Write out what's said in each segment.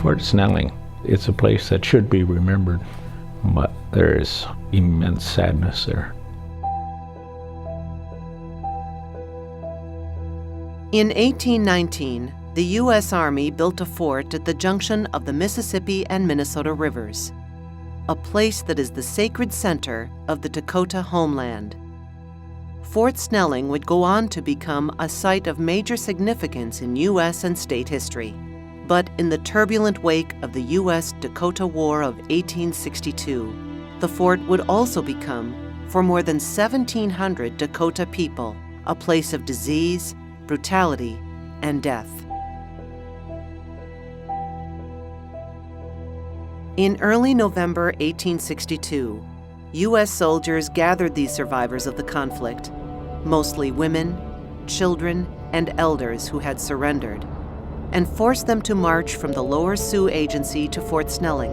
Fort Snelling, it's a place that should be remembered, but there is immense sadness there. In 1819, the U.S. Army built a fort at the junction of the Mississippi and Minnesota rivers, a place that is the sacred center of the Dakota homeland. Fort Snelling would go on to become a site of major significance in U.S. and state history. But in the turbulent wake of the U.S.-Dakota War of 1862, the fort would also become, for more than 1,700 Dakota people, a place of disease, brutality, and death. In early November 1862, U.S. soldiers gathered these survivors of the conflict, mostly women, children, and elders who had surrendered, and forced them to march from the Lower Sioux Agency to Fort Snelling,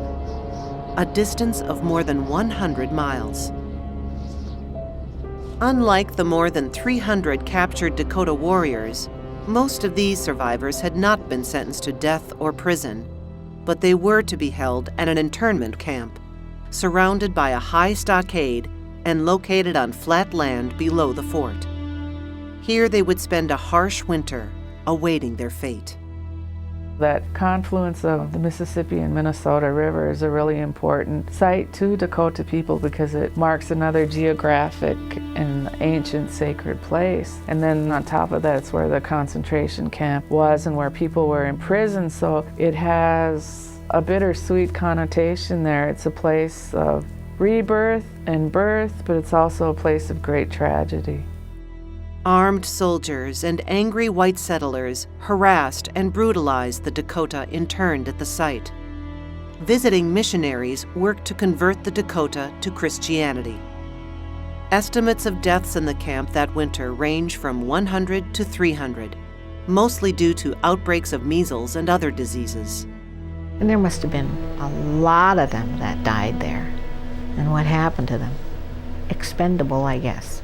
a distance of more than 100 miles. Unlike the more than 300 captured Dakota warriors, most of these survivors had not been sentenced to death or prison, but they were to be held at an internment camp, surrounded by a high stockade and located on flat land below the fort. Here they would spend a harsh winter, awaiting their fate. That confluence of the Mississippi and Minnesota River is a really important site to Dakota people because it marks another geographic and ancient sacred place. And then on top of that, it's where the concentration camp was and where people were imprisoned, so it has a bittersweet connotation there. It's a place of rebirth and birth, but it's also a place of great tragedy. Armed soldiers and angry white settlers harassed and brutalized the Dakota interned at the site. Visiting missionaries worked to convert the Dakota to Christianity. Estimates of deaths in the camp that winter range from 100 to 300, mostly due to outbreaks of measles and other diseases. And there must have been a lot of them that died there. And what happened to them? Expendable, I guess.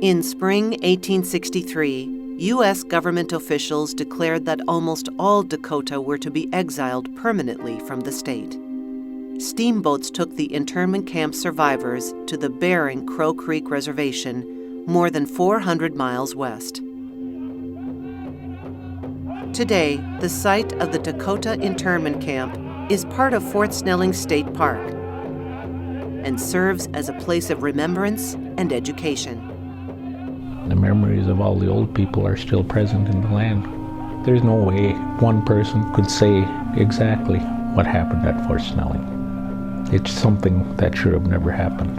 In spring 1863, U.S. government officials declared that almost all Dakota were to be exiled permanently from the state. Steamboats took the internment camp survivors to the Bering Crow Creek Reservation, more than 400 miles west. Today, the site of the Dakota internment camp is part of Fort Snelling State Park and serves as a place of remembrance and education. The memories of all the old people are still present in the land. There's no way one person could say exactly what happened at Fort Snelling. It's something that should have never happened.